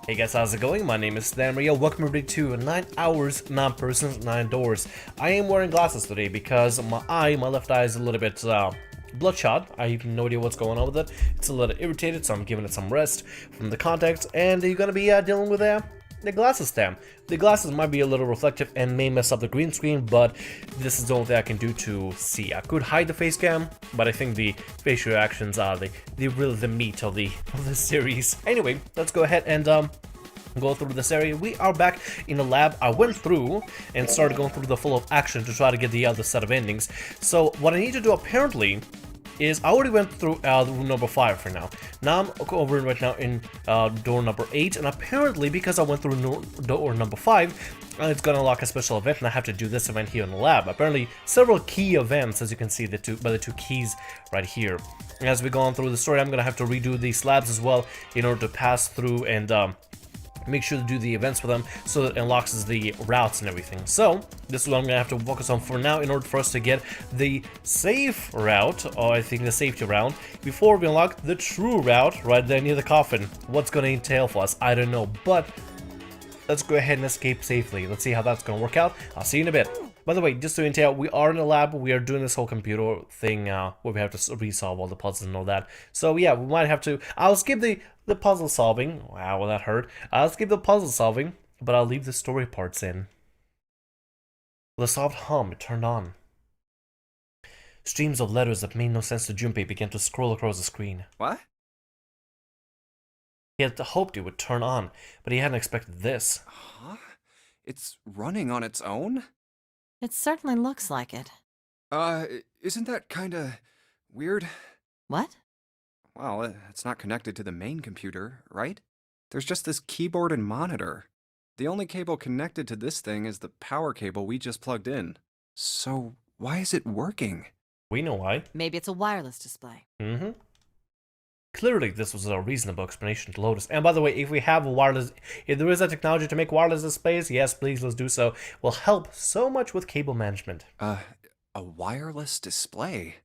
Hey guys, how's it going? My name is Thamriyell. Welcome everybody to 9 hours, 9 persons, 9 doors. I am wearing glasses today because my left eye is a little bit bloodshot. I have no idea what's going on with it. It's a little irritated, so I'm giving it some rest from the contacts, and you're gonna be dealing with the glasses stem. The glasses might be a little reflective and may mess up the green screen, but this is the only thing I can do to see. I could hide the face cam, but I think the facial reactions are really the meat of the series. Anyway, let's go ahead and go through this area. We are back in the lab. I went through and started going through the full of action to try to get the other set of endings. So what I need to do apparently is I already went through room number 5 for now. Now I'm over right now in door number 8, and apparently because I went through door number 5, it's gonna unlock a special event, and I have to do this event here in the lab. Apparently several key events, as you can see by the two keys right here. And as we go on through the story, I'm gonna have to redo these slabs as well in order to pass through and make sure to do the events for them so that it unlocks the routes and everything. So this is what I'm gonna have to focus on for now in order for us to get the safe route, or I think the safety route, before we unlock the true route right there near the coffin. What's gonna entail for us, I don't know, but let's go ahead and escape safely. Let's see how that's gonna work out. I'll see you in a bit. By the way, just to entail, we are in a lab. We are doing this whole computer thing where we have to resolve all the puzzles and all that. So yeah, we might have to. I'll skip the puzzle solving. Wow, well, that hurt. I'll skip the puzzle solving, but I'll leave the story parts in. With a soft hum, it turned on. Streams of letters that made no sense to Junpei began to scroll across the screen. What? He had hoped it would turn on, but he hadn't expected this. Huh? It's running on its own? It certainly looks like it. Isn't that kinda weird? What? Well, it's not connected to the main computer, right? There's just this keyboard and monitor. The only cable connected to this thing is the power cable we just plugged in. So, why is it working? We know why. Maybe it's a wireless display. Mm-hmm. Clearly, this was a reasonable explanation to Lotus. And by the way, if we have a wireless, if there is a technology to make wireless displays, yes, please, let's do so. Will help so much with cable management. A wireless display?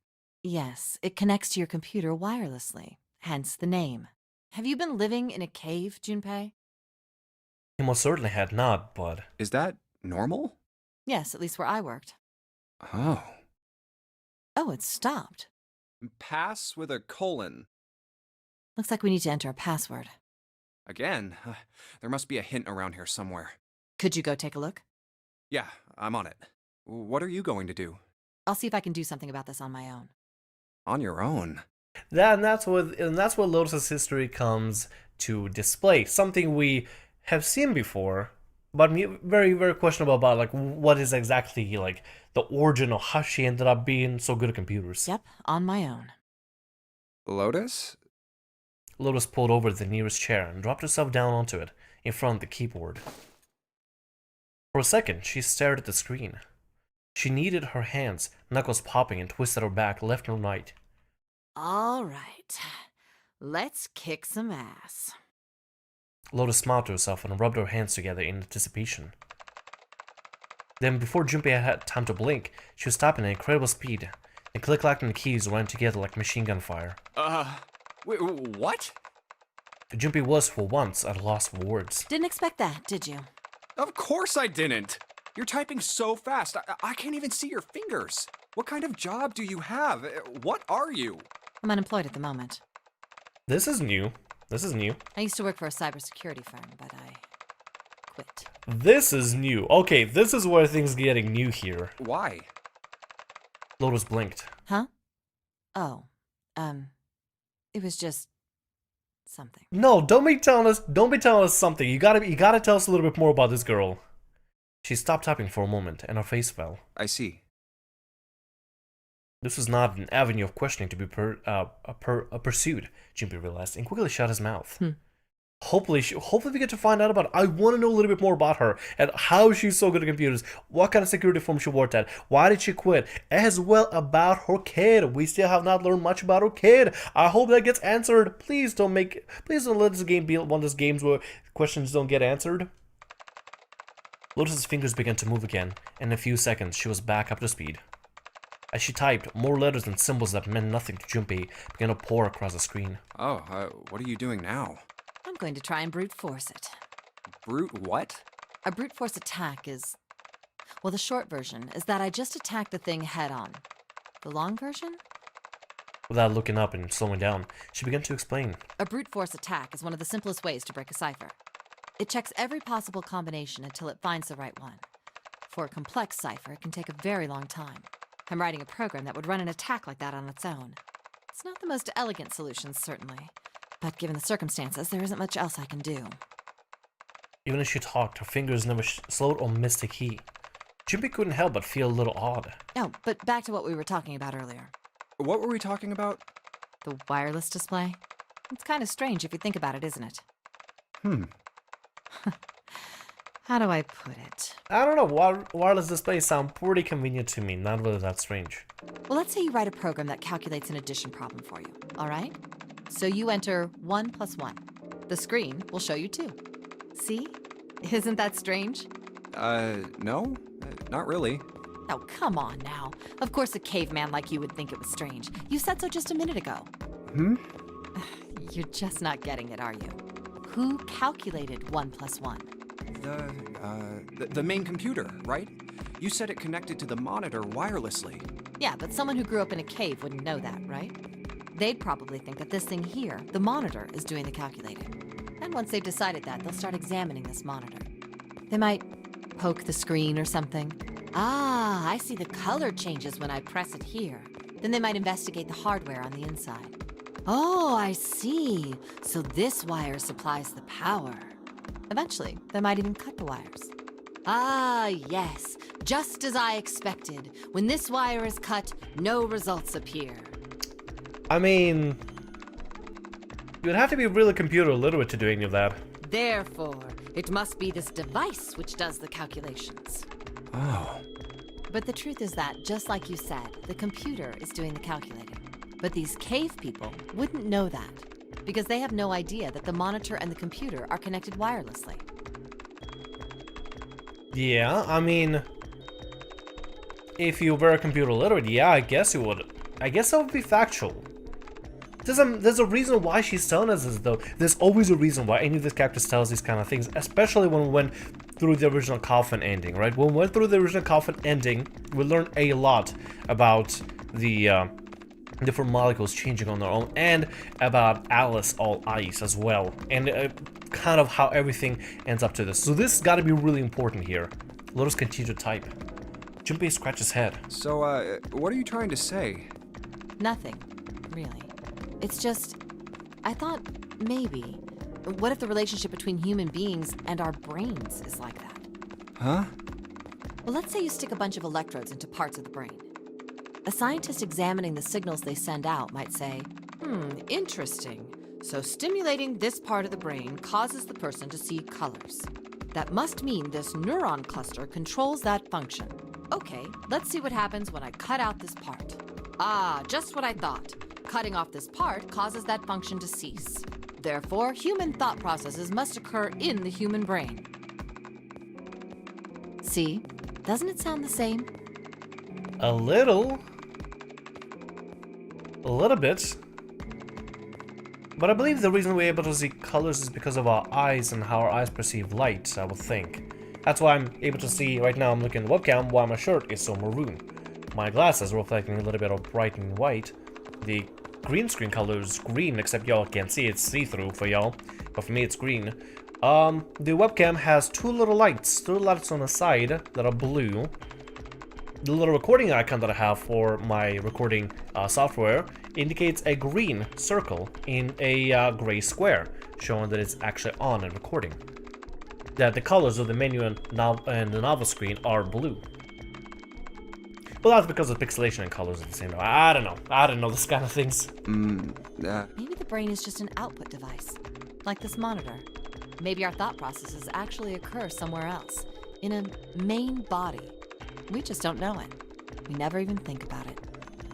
Yes, it connects to your computer wirelessly, hence the name. Have you been living in a cave, Junpei? He most certainly had not, but... Is that normal? Yes, at least where I worked. Oh. Oh, it stopped. Pass with a colon. Looks like we need to enter a password. Again? There must be a hint around here somewhere. Could you go take a look? Yeah, I'm on it. What are you going to do? I'll see if I can do something about this on my own. On your own? That's what Lotus's history comes to display. Something we have seen before, but very, very questionable about, like, what is exactly, like, the origin of how she ended up being so good at computers. Yep, on my own. Lotus? Lotus pulled over to the nearest chair and dropped herself down onto it, in front of the keyboard. For a second, she stared at the screen. She kneaded her hands, knuckles popping, and twisted her back left and right. All right, let's kick some ass. Lotus smiled to herself and rubbed her hands together in anticipation. Then, before Junpei had time to blink, she was tapping at incredible speed. The click-clacking the keys ran together like machine gun fire. Wait, what? Junpei was, for once, at a loss for words. Didn't expect that, did you? Of course I didn't! You're typing so fast, I can't even see your fingers. What kind of job do you have? What are you? I'm unemployed at the moment. This is new. This is new. I used to work for a cybersecurity firm, but I quit. This is new. Okay, this is where things are getting new here. Why? Lotus blinked. Huh? Oh, it was just something. No, don't be telling us something. You gotta tell us a little bit more about this girl. She stopped tapping for a moment, and her face fell. I see. This was not an avenue of questioning to be pursued, Junpei realized, and quickly shut his mouth. Hopefully we get to find out about it. I want to know a little bit more about her, and how she's so good at computers, what kind of security firm she worked at, why did she quit, as well about her kid. We still have not learned much about her kid. I hope that gets answered. Please don't let this game be one of those games where questions don't get answered. Lotus's fingers began to move again, and in a few seconds she was back up to speed. As she typed, more letters and symbols that meant nothing to Junpei began to pour across the screen. Oh, what are you doing now? I'm going to try and brute force it. Brute what? A brute force attack is... Well, the short version is that I just attack the thing head on. The long version? Without looking up and slowing down, she began to explain. A brute force attack is one of the simplest ways to break a cipher. It checks every possible combination until it finds the right one. For a complex cipher, it can take a very long time. I'm writing a program that would run an attack like that on its own. It's not the most elegant solution, certainly. But given the circumstances, there isn't much else I can do. Even as she talked, her fingers never slowed or missed a key. Junpei couldn't help but feel a little odd. Oh, but back to what we were talking about earlier. What were we talking about? The wireless display? It's kind of strange if you think about it, isn't it? How do I put it? I don't know, wireless displays sound pretty convenient to me, not really that strange. Well, let's say you write a program that calculates an addition problem for you, all right? So you enter 1 + 1. The screen will show you 2. See? Isn't that strange? No, not really. Oh, come on now. Of course a caveman like you would think it was strange. You said so just a minute ago. You're just not getting it, are you? Who calculated 1 + 1? The main computer, right? You said it connected to the monitor wirelessly. Yeah, but someone who grew up in a cave wouldn't know that, right? They'd probably think that this thing here, the monitor, is doing the calculating. And once they've decided that, they'll start examining this monitor. They might poke the screen or something. Ah, I see the color changes when I press it here. Then they might investigate the hardware on the inside. Oh, I see. So this wire supplies the power. Eventually, they might even cut the wires. Ah, yes. Just as I expected. When this wire is cut, no results appear. I mean, you'd have to be really computer literate to do any of that. Therefore, it must be this device which does the calculations. Oh. But the truth is that, just like you said, the computer is doing the calculating. But these cave people wouldn't know that, because they have no idea that the monitor and the computer are connected wirelessly. Yeah, I mean, if you were computer literate, yeah, I guess you would. I guess that would be factual. There's a reason why she's telling us this, though. There's always a reason why any of these characters tell us these kind of things, especially when we went through the original Coffin ending, right? When we went through the original Coffin ending, we learned a lot about the different molecules changing on their own, and about Alice all ice as well, and kind of how everything ends up to this. So this has got to be really important here. Let us continue to type. Junpei scratches his head. So, what are you trying to say? Nothing, really. It's just, I thought maybe, what if the relationship between human beings and our brains is like that? Huh? Well, let's say you stick a bunch of electrodes into parts of the brain. A scientist examining the signals they send out might say, interesting. So stimulating this part of the brain causes the person to see colors. That must mean this neuron cluster controls that function. Okay, let's see what happens when I cut out this part. Ah, just what I thought. Cutting off this part causes that function to cease. Therefore, human thought processes must occur in the human brain. See? Doesn't it sound the same? A little bit. But I believe the reason we're able to see colors is because of our eyes and how our eyes perceive light, I would think. That's why I'm able to see, right now I'm looking at the webcam, why my shirt is so maroon. My glasses are reflecting a little bit of bright and white. The green screen color is green, except y'all can't see, it's see-through for y'all, but for me it's green. The webcam has two little lights on the side that are blue. The little recording icon that I have for my recording software indicates a green circle in a gray square, showing that it's actually on and recording. That the colors of the menu and the novel screen are blue. Well, that's because of pixelation and colors at the same time. I don't know this kind of things. Maybe the brain is just an output device, like this monitor. Maybe our thought processes actually occur somewhere else, in a main body. We just don't know it. We never even think about it.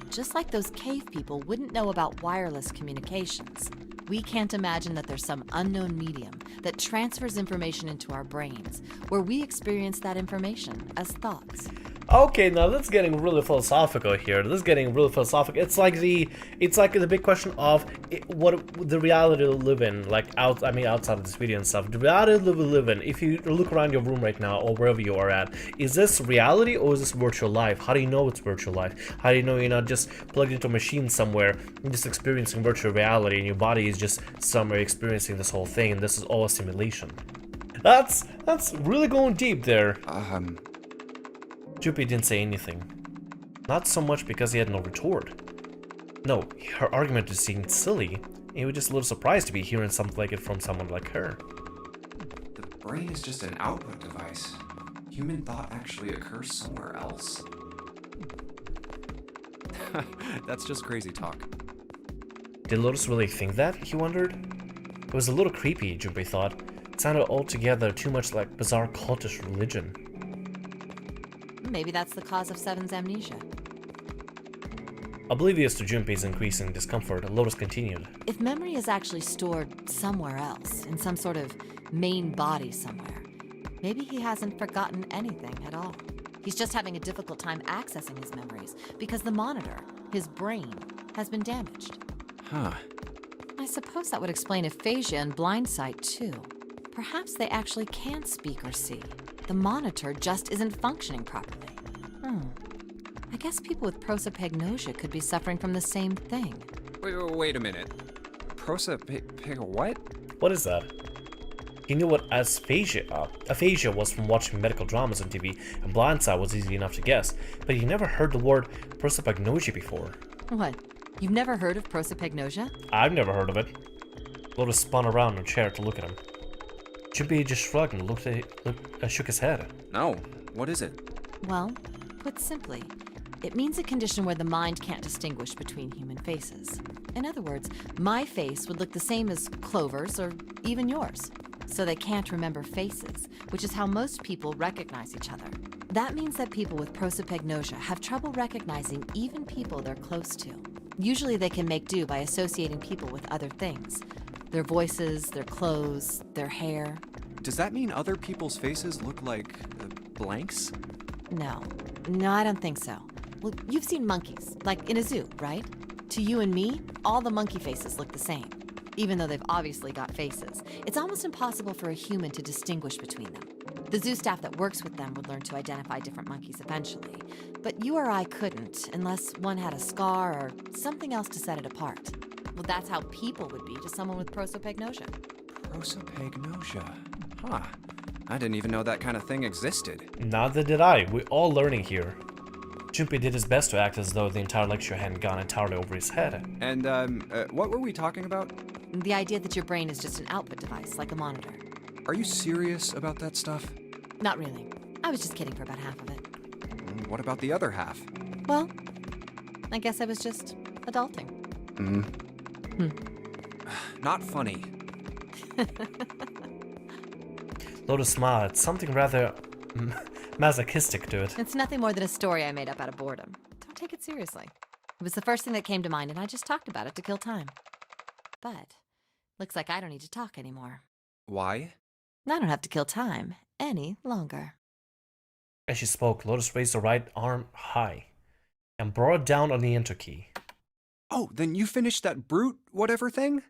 Just like those cave people wouldn't know about wireless communications, we can't imagine that there's some unknown medium that transfers information into our brains, where we experience that information as thoughts. Okay, now this is getting really philosophical here. This is getting really philosophical. It's like the big question of what the reality we live in, like outside of this video and stuff. The reality we live in, if you look around your room right now or wherever you are at, is this reality or is this virtual life? How do you know it's virtual life? How do you know you're not just plugged into a machine somewhere and just experiencing virtual reality and your body is just somewhere experiencing this whole thing and this is all a simulation? That's really going deep there. Junpei didn't say anything. Not so much because he had no retort. No, her argument just seemed silly, and he was just a little surprised to be hearing something like it from someone like her. The brain is just an output device. Human thought actually occurs somewhere else. That's just crazy talk. Did Lotus really think that, he wondered? It was a little creepy, Junpei thought. It sounded altogether too much like bizarre cultish religion. Maybe that's the cause of Seven's amnesia. Oblivious to Junpei's increasing discomfort, Lotus continued. If memory is actually stored somewhere else, in some sort of main body somewhere, maybe he hasn't forgotten anything at all. He's just having a difficult time accessing his memories because the monitor, his brain, has been damaged. Huh. I suppose that would explain aphasia and blindsight too. Perhaps they actually can speak or see. The monitor just isn't functioning properly. I guess people with prosopagnosia could be suffering from the same thing. Wait a minute. What? What is that? He knew what aphasia was from watching medical dramas on TV, and blindsight was easy enough to guess, but he never heard the word prosopagnosia before. What? You've never heard of prosopagnosia? I've never heard of it. Lotus spun around in a chair to look at him. Junpei just shrugged and shook his head. No. What is it? Well, put simply, it means a condition where the mind can't distinguish between human faces. In other words, my face would look the same as Clover's or even yours. So they can't remember faces, which is how most people recognize each other. That means that people with prosopagnosia have trouble recognizing even people they're close to. Usually they can make do by associating people with other things. Their voices, their clothes, their hair. Does that mean other people's faces look like blanks? No, I don't think so. Well, you've seen monkeys, like in a zoo, right? To you and me, all the monkey faces look the same, even though they've obviously got faces. It's almost impossible for a human to distinguish between them. The zoo staff that works with them would learn to identify different monkeys eventually, but you or I couldn't unless one had a scar or something else to set it apart. Well, that's how people would be to someone with prosopagnosia. Prosopagnosia. Huh. I didn't even know that kind of thing existed. Neither did I. We're all learning here. Junpei did his best to act as though the entire lecture hadn't gone entirely over his head. And, what were we talking about? The idea that your brain is just an output device, like a monitor. Are you serious about that stuff? Not really. I was just kidding for about half of it. What about the other half? Well, I guess I was just adulting. Not funny. Lotus smiled at something rather masochistic to it. It's nothing more than a story I made up out of boredom. Don't take it seriously. It was the first thing that came to mind, and I just talked about it to kill time. But looks like I don't need to talk anymore. Why? I don't have to kill time any longer. As she spoke, Lotus raised her right arm high and brought it down on the enter key. Oh, then you finished that brute whatever thing?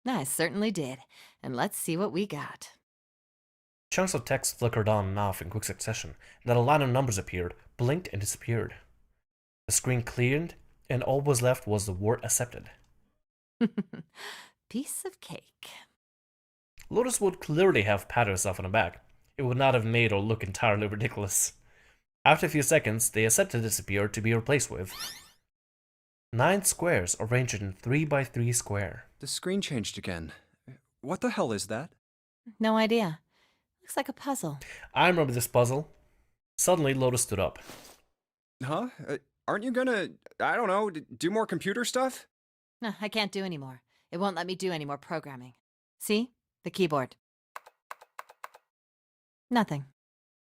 I certainly did. And let's see what we got. Chunks of text flickered on and off in quick succession, and then a line of numbers appeared, blinked, and disappeared. The screen cleared, and all was left was the word accepted. Piece of cake. Lotus would clearly have patted herself on the back. It would not have made her look entirely ridiculous. After a few seconds, the accepted disappeared to be replaced with 9 squares arranged in 3 by 3 square. The screen changed again. What the hell is that? No idea. Looks like a puzzle. I remember this puzzle. Suddenly, Lotus stood up. Huh? Aren't you gonna, I don't know, do more computer stuff? No, I can't do anymore. It won't let me do any more programming. See? The keyboard. Nothing.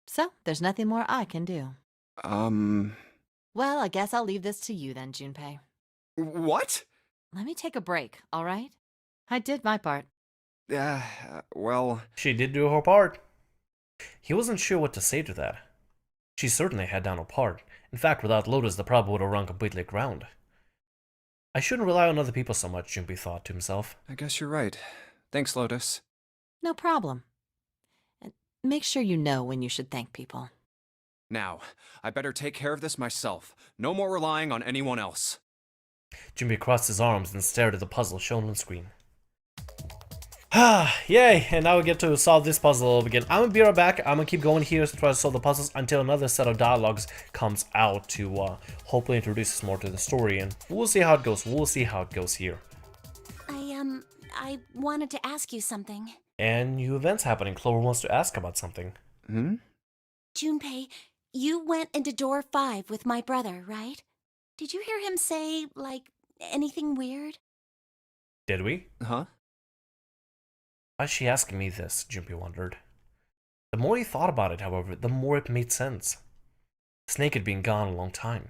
So, there's nothing more I can do. Well, I guess I'll leave this to you then, Junpei. What? Let me take a break, all right? I did my part. Well... She did do her part. He wasn't sure what to say to that. She certainly had done her part. In fact, without Lotus, the problem would have run completely aground. I shouldn't rely on other people so much, Junpei thought to himself. I guess you're right. Thanks, Lotus. No problem. And make sure you know when you should thank people. Now, I better take care of this myself. No more relying on anyone else. Junpei crossed his arms and stared at the puzzle shown on screen. Yay, and now we get to solve this puzzle again. I'm gonna be right back. I'm gonna keep going here to try to solve the puzzles until another set of dialogues comes out to hopefully introduce us more to the story, and we'll see how it goes. We'll see how it goes here. I wanted to ask you something. And new events happening. Clover wants to ask about something. Hmm? Junpei, you went into door 5 with my brother, right? Did you hear him say, like, anything weird? Did we? Huh? Why is she asking me this? Junpei wondered. The more he thought about it, however, the more it made sense. Snake had been gone a long time.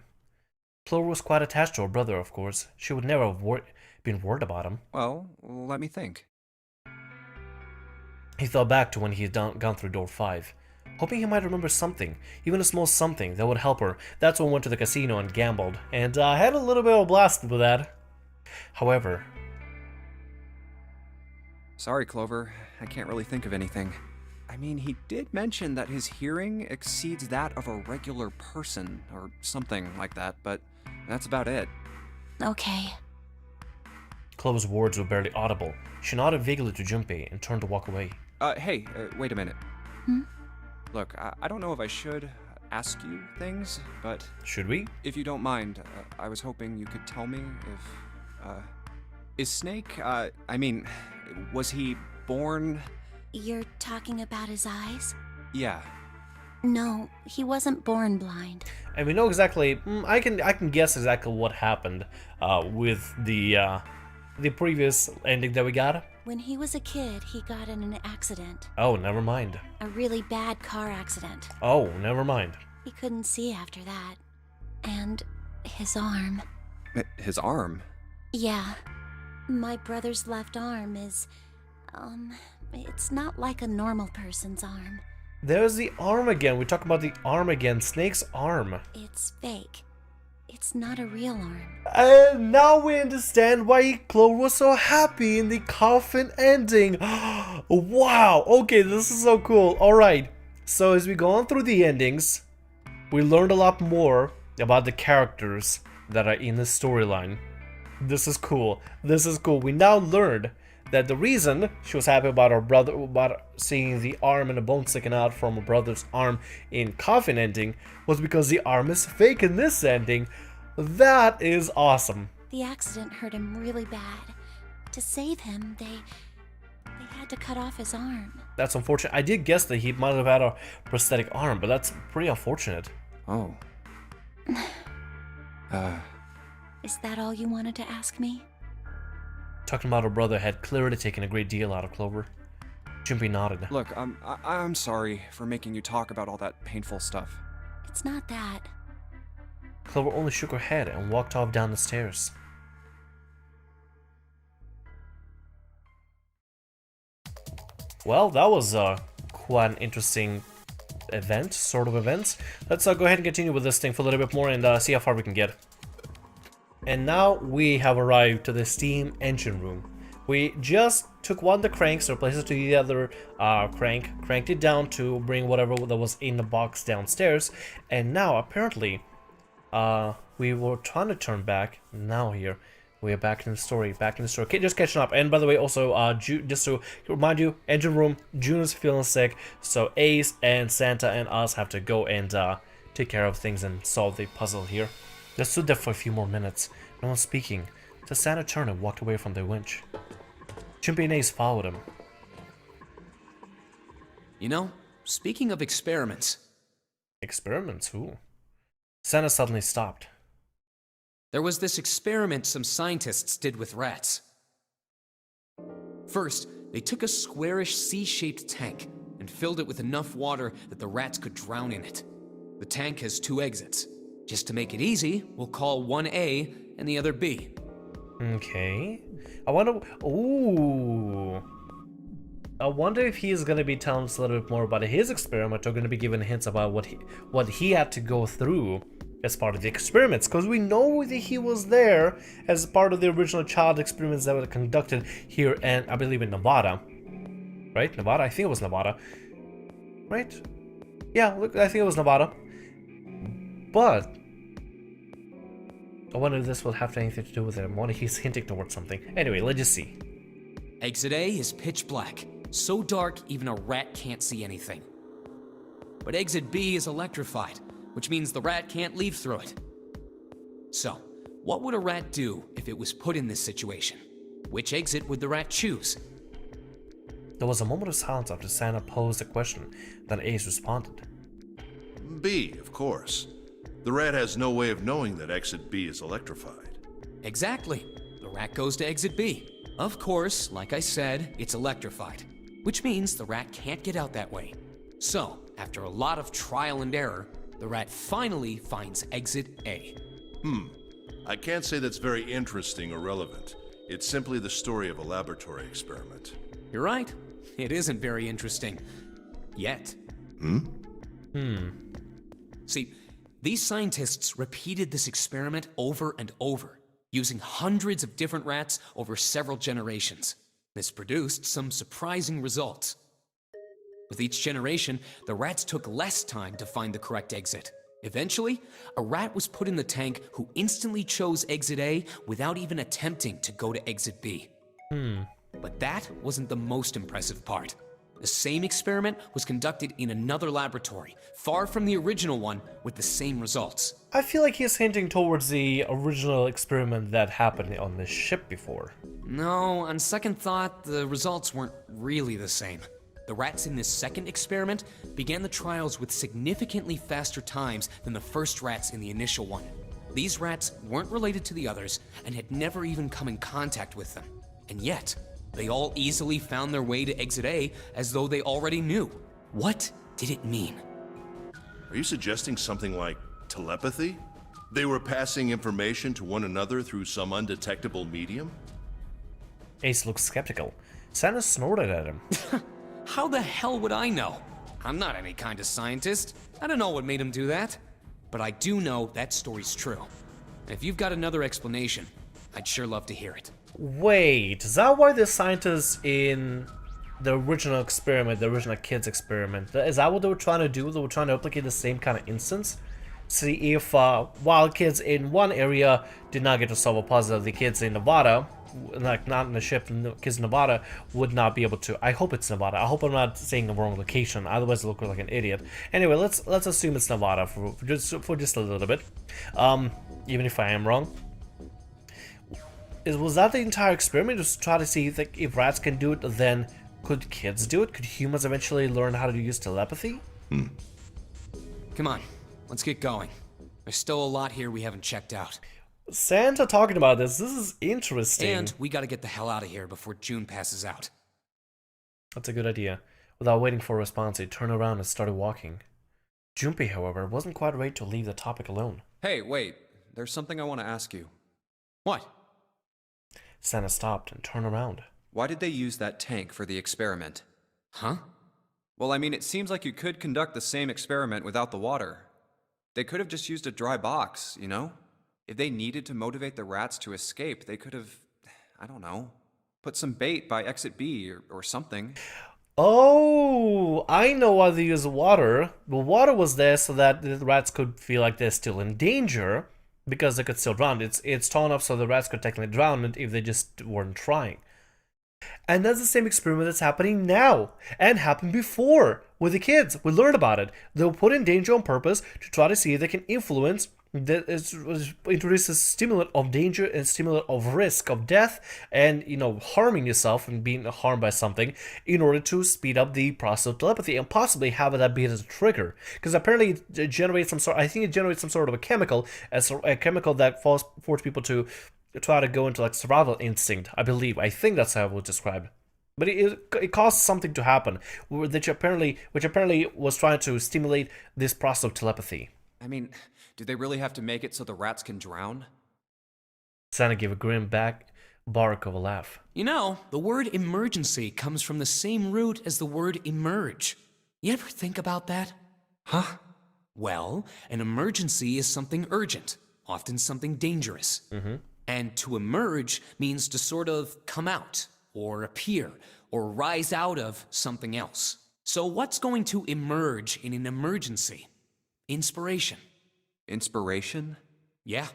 Clover was quite attached to her brother, of course. She would never have been worried about him. Well, let me think. He thought back to when he had gone through door 5, hoping he might remember something, even a small something that would help her. That's when he went to the casino and gambled, and had a little bit of a blast with that. However... Sorry, Clover. I can't really think of anything. I mean, he did mention that his hearing exceeds that of a regular person, or something like that, but that's about it. Okay. Clover's words were barely audible. She nodded vaguely to Junpei and turned to walk away. Hey, wait a minute. Hmm? Look, I don't know if I should ask you things, but... Should we? If you don't mind, I was hoping you could tell me if, is Snake, was he born... You're talking about his eyes? Yeah. No, he wasn't born blind. And we know exactly... I can guess exactly what happened with the previous ending that we got. When he was a kid, he got in an accident. Oh, never mind. A really bad car accident. Oh, never mind. He couldn't see after that. And his arm. His arm? Yeah. My brother's left arm is... it's not like a normal person's arm. There's the arm again. We talk about the arm again. Snake's arm. It's fake. It's not a real arm. And now we understand why Clover was so happy in the coffin ending. Wow. Okay, this is so cool. Alright. So as we go on through the endings, we learned a lot more about the characters that are in the storyline. This is cool. This is cool. We now learned that the reason she was happy about her brother, about seeing the arm and the bone sticking out from her brother's arm in coffin ending, was because the arm is fake in this ending. That is awesome. The accident hurt him really bad. To save him, they had to cut off his arm. That's unfortunate. I did guess that he might have had a prosthetic arm, but that's pretty unfortunate. Oh. Is that all you wanted to ask me? Talking about her brother had clearly taken a great deal out of Clover. Junpei nodded. Look, I'm sorry for making you talk about all that painful stuff. It's not that. Clover only shook her head and walked off down the stairs. Well, that was quite an interesting event, sort of event. Let's go ahead and continue with this thing for a little bit more and see how far we can get. And now we have arrived to the steam engine room. We just took one of the cranks, replaced it to the other crank, cranked it down to bring whatever that was in the box downstairs, and now apparently we were trying to turn back. Now here we are back in the story, Okay, just catching up. And by the way, also just to remind you, engine room, June is feeling sick, so Ace and Santa and us have to go and take care of things and solve the puzzle here. They stood there for a few more minutes, no one speaking, till Santa turned and walked away from the winch. Junpei and Ace followed him. You know, speaking of experiments... Experiments? Who? Santa suddenly stopped. There was this experiment some scientists did with rats. First, they took a squarish C-shaped tank and filled it with enough water that the rats could drown in it. The tank has 2 exits. Just to make it easy, we'll call one A and the other B. Okay. I wonder... Ooh. I wonder if he's gonna be telling us a little bit more about his experiment, or gonna be giving hints about what he had to go through as part of the experiments, because we know that he was there as part of the original child experiments that were conducted here, and I believe in Nevada, right? Nevada, I think it was Nevada, right? Yeah, look, I think it was Nevada. But I wonder if this will have anything to do with it. I wonder if he's hinting towards something. Anyway, let's just see. Exit A is pitch black, so dark even a rat can't see anything. But exit B is electrified, which means the rat can't leave through it. So, what would a rat do if it was put in this situation? Which exit would the rat choose? There was a moment of silence after Santa posed a question, then Ace responded. B, of course. The rat has no way of knowing that exit B is electrified. Exactly. The rat goes to exit B. Of course, like I said, it's electrified, which means the rat can't get out that way. So, after a lot of trial and error, the rat finally finds exit A. I can't say that's very interesting or relevant. It's simply the story of a laboratory experiment. You're right. It isn't very interesting. Yet. See, these scientists repeated this experiment over and over, using hundreds of different rats over several generations. This produced some surprising results. With each generation, the rats took less time to find the correct exit. Eventually, a rat was put in the tank who instantly chose exit A without even attempting to go to exit B. But that wasn't the most impressive part. The same experiment was conducted in another laboratory, far from the original one, with the same results. I feel like he's hinting towards the original experiment that happened on the ship before. No, on second thought, the results weren't really the same. The rats in this second experiment began the trials with significantly faster times than the first rats in the initial one. These rats weren't related to the others and had never even come in contact with them. And yet, they all easily found their way to exit A as though they already knew. What did it mean? Are you suggesting something like telepathy? They were passing information to one another through some undetectable medium? Ace looked skeptical. Santa snorted at him. How the hell would I know? I'm not any kind of scientist. I don't know what made him do that. But I do know that story's true. And if you've got another explanation, I'd sure love to hear it. Wait, is that why the scientists in the original experiment, the original kids experiment, is that what they were trying to do? They were trying to replicate the same kind of instance? See if wild kids in one area did not get to solve a puzzle, the kids in Nevada, like not in the ship, the kids in Nevada would not be able to. I hope it's Nevada. I hope I'm not saying the wrong location, otherwise I look like an idiot. Anyway, let's assume it's Nevada for just a little bit, even if I am wrong. Was that the entire experiment? Just to try to see if rats can do it, then could kids do it? Could humans eventually learn how to use telepathy? Come on, let's get going. There's still a lot here we haven't checked out. Santa talking about this is interesting. And we gotta get the hell out of here before June passes out. That's a good idea. Without waiting for a response, he turned around and started walking. Junpei, however, wasn't quite ready to leave the topic alone. Hey, wait. There's something I want to ask you. What? Santa stopped and turned around. Why did they use that tank for the experiment? Huh? Well, I mean, it seems like you could conduct the same experiment without the water. They could have just used a dry box, you know? If they needed to motivate the rats to escape, they could have, I don't know, put some bait by exit B or something. Oh, I know why they use water. The water was there so that the rats could feel like they're still in danger, because they could still drown. It's tall enough so the rats could technically drown if they just weren't trying. And that's the same experiment that's happening now, and happened before with the kids. We learned about it. They were put in danger on purpose to try to see if they can influence, introduce a stimulant of danger and stimulant of risk of death, and harming yourself and being harmed by something, in order to speed up the process of telepathy and possibly have that be as a trigger. Because apparently it generates some sort. I think it generates some sort of a chemical, a chemical that forces people to try to go into like survival instinct. I think that's how it was described. But it caused something to happen, which apparently was trying to stimulate this process of telepathy. I mean, do they really have to make it so the rats can drown? Santa gave a grin back bark of a laugh. You know, the word emergency comes from the same root as the word emerge. You ever think about that? Huh? Well, an emergency is something urgent, often something dangerous. And to emerge means to sort of come out, or appear, or rise out of something else. So what's going to emerge in an emergency? Inspiration. Inspiration? Yeah.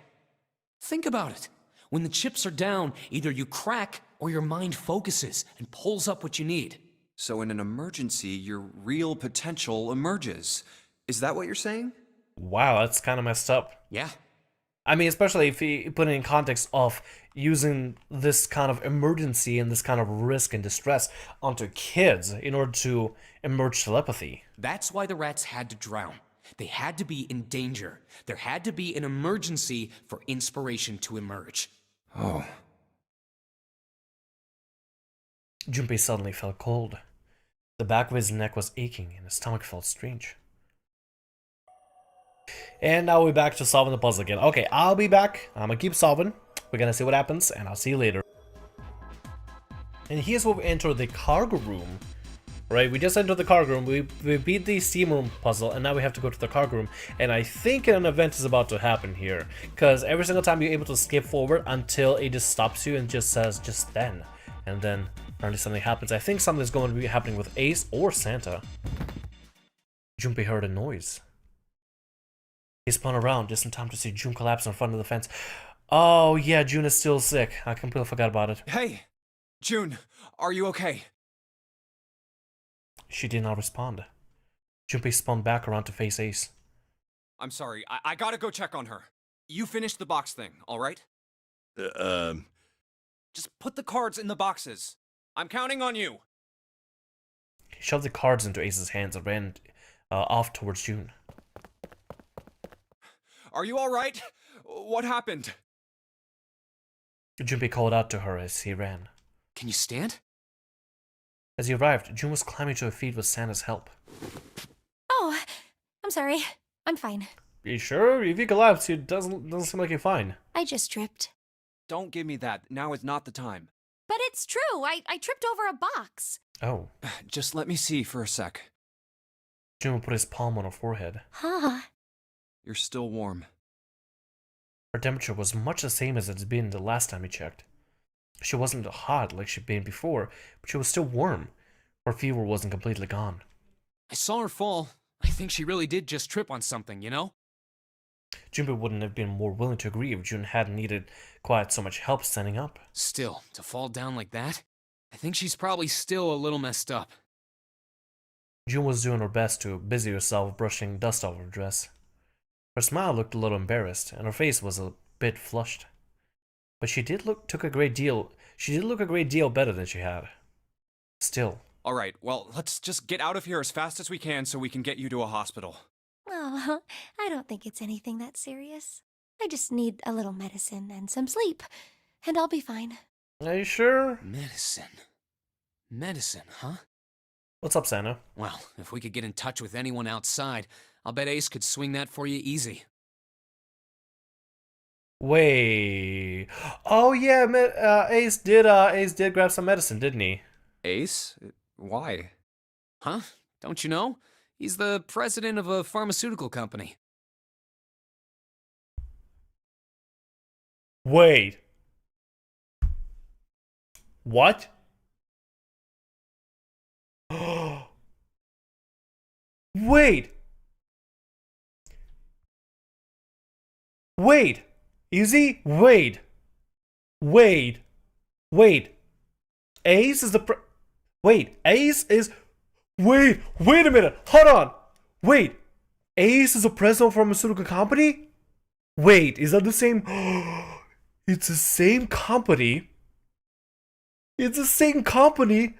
Think about it. When the chips are down, either you crack or your mind focuses and pulls up what you need. So in an emergency, your real potential emerges. Is that what you're saying? Wow, that's kind of messed up. Yeah. I mean, especially if you put it in context of using this kind of emergency and this kind of risk and distress onto kids in order to emerge telepathy. That's why the rats had to drown. They had to be in danger. There had to be an emergency for inspiration to emerge. Oh. Junpei suddenly felt cold. The back of his neck was aching and his stomach felt strange. And now we're back to solving the puzzle again. Okay, I'll be back. I'm gonna keep solving. We're gonna see what happens, and I'll see you later. And here's where we enter the cargo room. Right, we just entered the cargo room. We beat the steam room puzzle, and now we have to go to the cargo room. And I think an event is about to happen here, because every single time you're able to skip forward until it just stops you and just says just then. And then apparently something happens. I think something's going to be happening with Ace or Santa. Junpei heard a noise. He spun around just in time to see June collapse in front of the fence. Oh yeah, June is still sick. I completely forgot about it. Hey! June, are you okay? She did not respond. Junpei spun back around to face Ace. I'm sorry, I gotta go check on her. You finished the box thing, alright? Just put the cards in the boxes. I'm counting on you. He shoved the cards into Ace's hands and ran off towards June. Are you alright? What happened? Junpei called out to her as he ran. Can you stand? As he arrived, June was climbing to her feet with Santa's help. Oh, I'm sorry. I'm fine. You sure? If you collapse, it doesn't seem like you're fine. I just tripped. Don't give me that. Now is not the time. But it's true. I tripped over a box. Oh. Just let me see for a sec. June put his palm on her forehead. Huh. You're still warm. Her temperature was much the same as it's been the last time he checked. She wasn't hot like she'd been before, but she was still warm. Her fever wasn't completely gone. I saw her fall. I think she really did just trip on something, you know? Junpei wouldn't have been more willing to agree if June hadn't needed quite so much help standing up. Still, to fall down like that? I think she's probably still a little messed up. June was doing her best to busy herself brushing dust off her dress. Her smile looked a little embarrassed, and her face was a bit flushed. But she did look a great deal better than she had. Still. Alright, well, let's just get out of here as fast as we can so we can get you to a hospital. Oh, I don't think it's anything that serious. I just need a little medicine and some sleep, and I'll be fine. Are you sure? Medicine. Medicine, huh? What's up, Santa? Well, if we could get in touch with anyone outside, I'll bet Ace could swing that for you easy. Wait. Oh yeah, Ace did grab some medicine, didn't he? Ace? Why? Huh? Don't you know? He's the president of a pharmaceutical company. Wait. What? Wait. Wait. Is he? Wait. Wait. Wait. Ace is the Wait. Ace is... Wait a minute. Hold on. Wait. Ace is the president of a pharmaceutical company? Wait, is that the same... It's the same company. It's the same company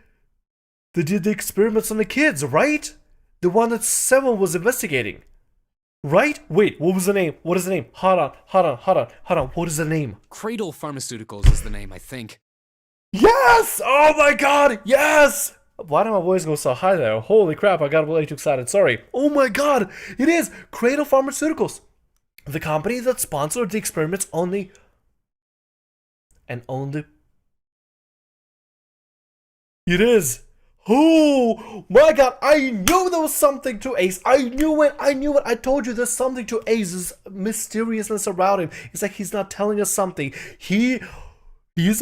that did the experiments on the kids, right? The one that Seven was investigating. Right? Wait, what was the name? What is the name? Hold on. What is the name? Cradle Pharmaceuticals is the name, I think. Yes! Oh my god, yes! Why did my voice go so high there? Holy crap, I got way too excited, sorry. Oh my god, it is Cradle Pharmaceuticals. The company that sponsored the experiments on the It is. Oh my god, I knew there was something to Ace. I knew it. I told you there's something to Ace's mysteriousness around him. It's like he's not telling us something. He's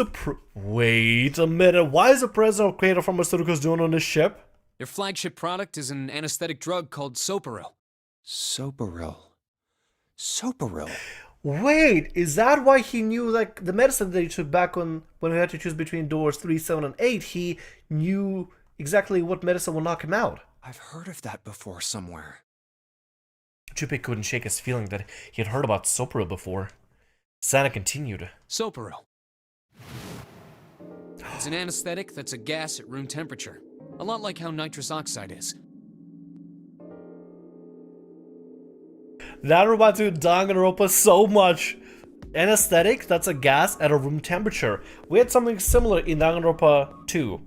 a wait a minute. Why is the president of Creator Pharmaceuticals doing on this ship? Their flagship product is an anesthetic drug called Soparil. Soparil. Soparil. Wait, is that why he knew, like, the medicine that he took back when he had to choose between doors 3, 7, and 8, he knew exactly what medicine will knock him out? I've heard of that before somewhere. Junpei couldn't shake his feeling that he had heard about Soparil before. Santa continued. Soparil. It's an anesthetic that's a gas at room temperature. A lot like how nitrous oxide is. That reminds me of Danganronpa so much. Anesthetic, that's a gas at a room temperature. We had something similar in Danganronpa 2,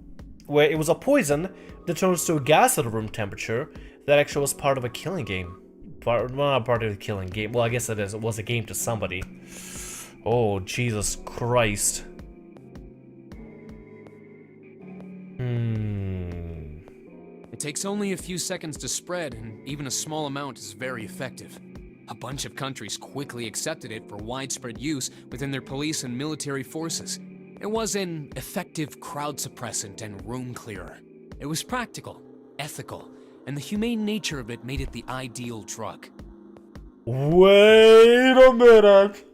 where it was a poison that turns to a gas at a room temperature that actually was part of a killing game. Well, not part of the killing game. Well, I guess it is. It was a game to somebody. Oh, Jesus Christ. It takes only a few seconds to spread, and even a small amount is very effective. A bunch of countries quickly accepted it for widespread use within their police and military forces. It was an effective crowd suppressant and room clearer. It was practical, ethical, and the humane nature of it made it the ideal drug. Wait a minute.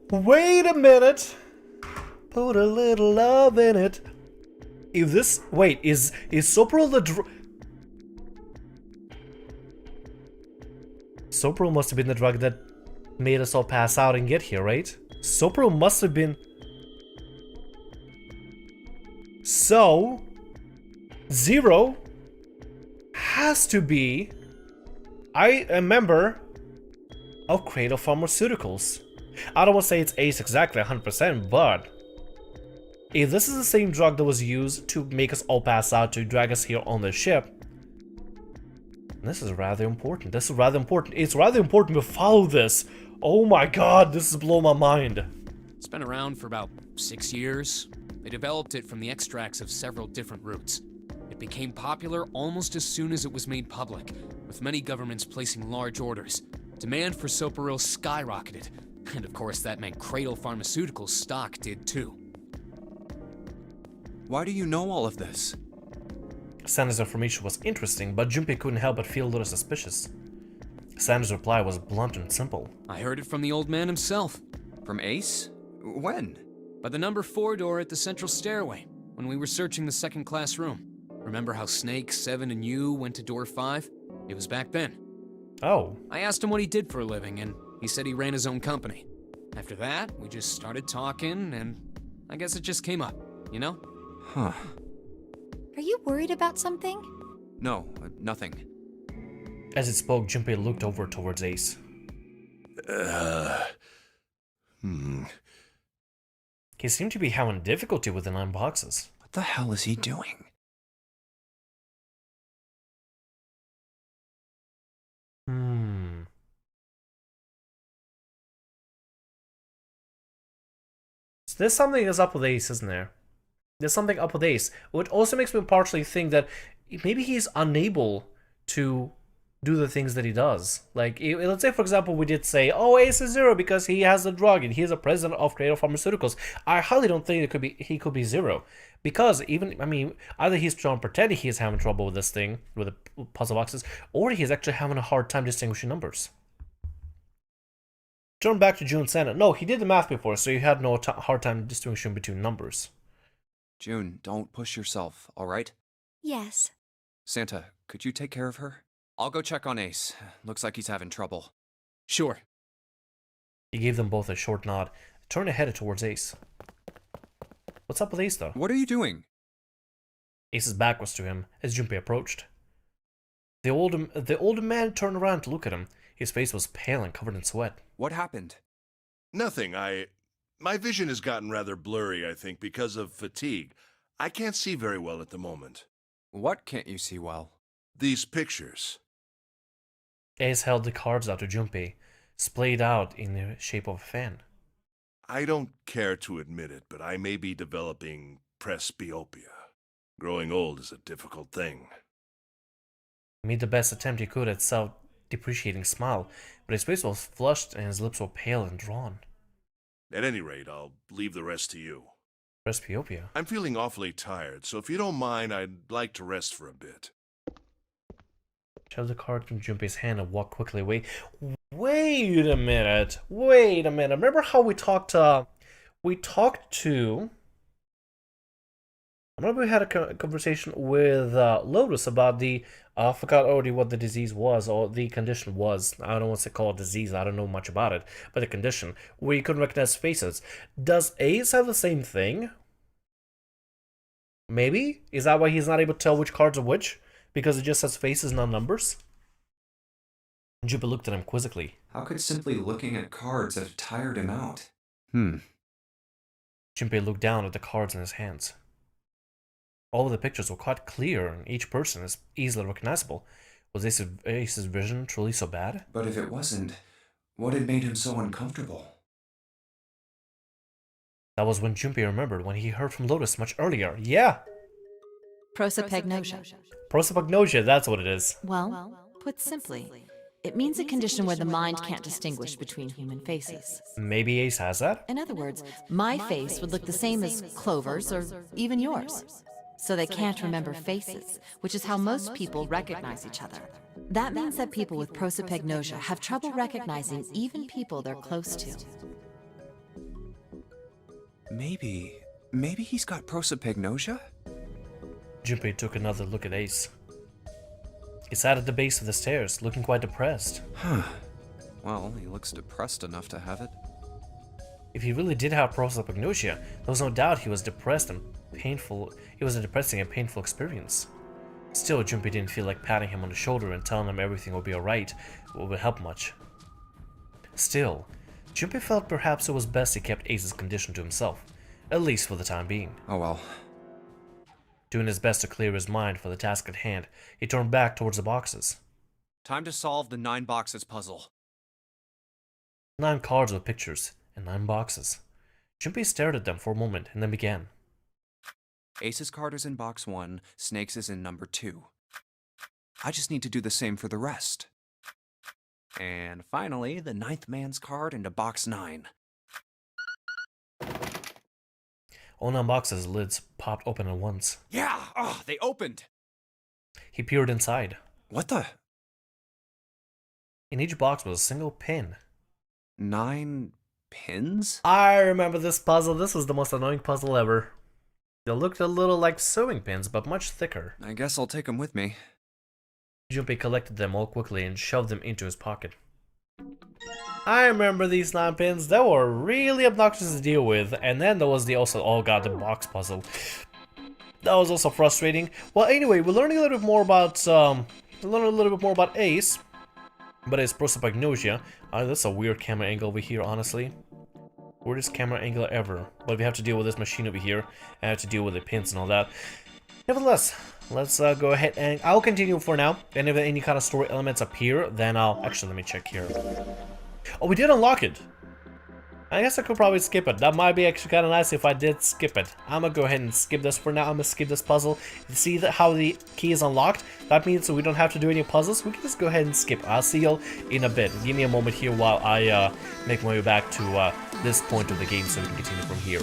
Wait a minute. Put a little love in it. If this... Wait, is Soparil the drug... Soparil must have been the drug that made us all pass out and get here, right? Soparil must have been... So... Zero... has to be... a member of Creator Pharmaceuticals. I don't want to say it's Ace exactly 100%, but... if this is the same drug that was used to make us all pass out to drag us here on the ship, this is rather important. This is rather important. It's rather important to follow this. Oh my god, this is blowing my mind. It's been around for about 6 years. They developed it from the extracts of several different roots. It became popular almost as soon as it was made public, with many governments placing large orders. Demand for Soparil skyrocketed, and of course that meant Cradle Pharmaceuticals stock did too. Why do you know all of this? Sandra's information was interesting, but Junpei couldn't help but feel a little suspicious. Sandra's reply was blunt and simple. I heard it from the old man himself. From Ace? When? By the number 4 door at the central stairway, when we were searching the second-class room. Remember how Snake, 7, and you went to door 5? It was back then. Oh. I asked him what he did for a living, and he said he ran his own company. After that, we just started talking, and I guess it just came up, you know? Huh. Are you worried about something? No, nothing. As it spoke, Junpei looked over towards Ace. He seemed to be having difficulty with the 9 boxes. What the hell is he doing? So there's something that's up with Ace, isn't there? There's something up with Ace, which also makes me partially think that maybe he's unable to do the things that he does. Like, let's say, for example, we did say, oh, Ace is 0 because he has the drug and he's a president of Creator Pharmaceuticals. I highly don't think he could be 0. Because even, I mean, either he's trying to pretend he's having trouble with this thing, with the puzzle boxes, or he's actually having a hard time distinguishing numbers. Turn back to June Santa. No, he did the math before, so he had no hard time distinguishing between numbers. June, don't push yourself, alright? Yes. Santa, could you take care of her? I'll go check on Ace. Looks like he's having trouble. Sure. He gave them both a short nod, turned and headed towards Ace. What's up with Ace, though? What are you doing? Ace's back was to him as Junpei approached. The older man turned around to look at him. His face was pale and covered in sweat. What happened? Nothing. My vision has gotten rather blurry, I think, because of fatigue. I can't see very well at the moment. What can't you see well? These pictures. Ace held the cards out to Junpei, splayed out in the shape of a fan. I don't care to admit it, but I may be developing presbyopia. Growing old is a difficult thing. He made the best attempt he could at self-depreciating smile, but his face was flushed and his lips were pale and drawn. At any rate, I'll leave the rest to you. Presbyopia. I'm feeling awfully tired, so if you don't mind, I'd like to rest for a bit. Shoved the card from Junpei's hand and walked quickly away. Wait a minute. Wait a minute. Remember how we talked to... I remember we had a conversation with Lotus about the... I forgot already what the disease was, or the condition was. I don't want to call it disease, I don't know much about it. But the condition, where you couldn't recognize faces. Does Ace have the same thing? Maybe? Is that why he's not able to tell which cards are which? Because it just has faces, not numbers? Junpei looked at him quizzically. How could simply looking at cards have tired him out? Junpei looked down at the cards in his hands. All of the pictures were quite clear, and each person is easily recognizable. Was Ace's vision truly so bad? But if it wasn't, what had made him so uncomfortable? That was when Junpei remembered when he heard from Lotus much earlier. Yeah! Prosopagnosia. Prosopagnosia, that's what it is. Well, put simply, it means a condition where the mind can't distinguish between human faces. Maybe Ace has that? In other words, my face would look the same as Clover's or even yours. So they can't remember faces, which is how most people recognize each other. That means that people with prosopagnosia have trouble recognizing even people they're close to. Maybe he's got prosopagnosia? Junpei took another look at Ace. He sat at the base of the stairs, looking quite depressed. Well, he looks depressed enough to have it. If he really did have prosopagnosia, there was no doubt he was depressed and painful. It was a depressing and painful experience. Still, Junpei didn't feel like patting him on the shoulder and telling him everything would be alright would help much. Still, Junpei felt perhaps it was best he kept Ace's condition to himself, at least for the time being. Oh well. Doing his best to clear his mind for the task at hand, he turned back towards the boxes. Time to solve the 9 boxes puzzle. 9 cards with pictures, and 9 boxes. Junpei stared at them for a moment, and then began. Ace's card is in box 1, Snake's is in number 2. I just need to do the same for the rest. And finally, the 9th man's card into box 9. All 9 boxes' lids popped open at once. Yeah! Oh, they opened! He peered inside. What the? In each box was a single pin. 9 pins? I remember this puzzle. This was the most annoying puzzle ever. They looked a little like sewing pins, but much thicker. I guess I'll take them with me. Junpei collected them all quickly and shoved them into his pocket. I remember these 9 pins. They were really obnoxious to deal with. And then there was the oh god, the box puzzle. That was also frustrating. Well, anyway, we're learning a little bit more about Ace. But it's prosopagnosia. That's a weird camera angle over here, honestly. Weirdest camera angle ever. But we have to deal with this machine over here. I have to deal with the pins and all that. Nevertheless, let's go ahead and I'll continue for now. And if any kind of story elements appear, then I'll... Actually, let me check here. Oh, we did unlock it. I guess I could probably skip it. That might be actually kind of nice if I did skip it. I'm gonna go ahead and skip this for now. I'm gonna skip this puzzle. See how the key is unlocked? That means we don't have to do any puzzles. We can just go ahead and skip. I'll see you in a bit. Give me a moment here while I make my way back to this point of the game so we can continue from here.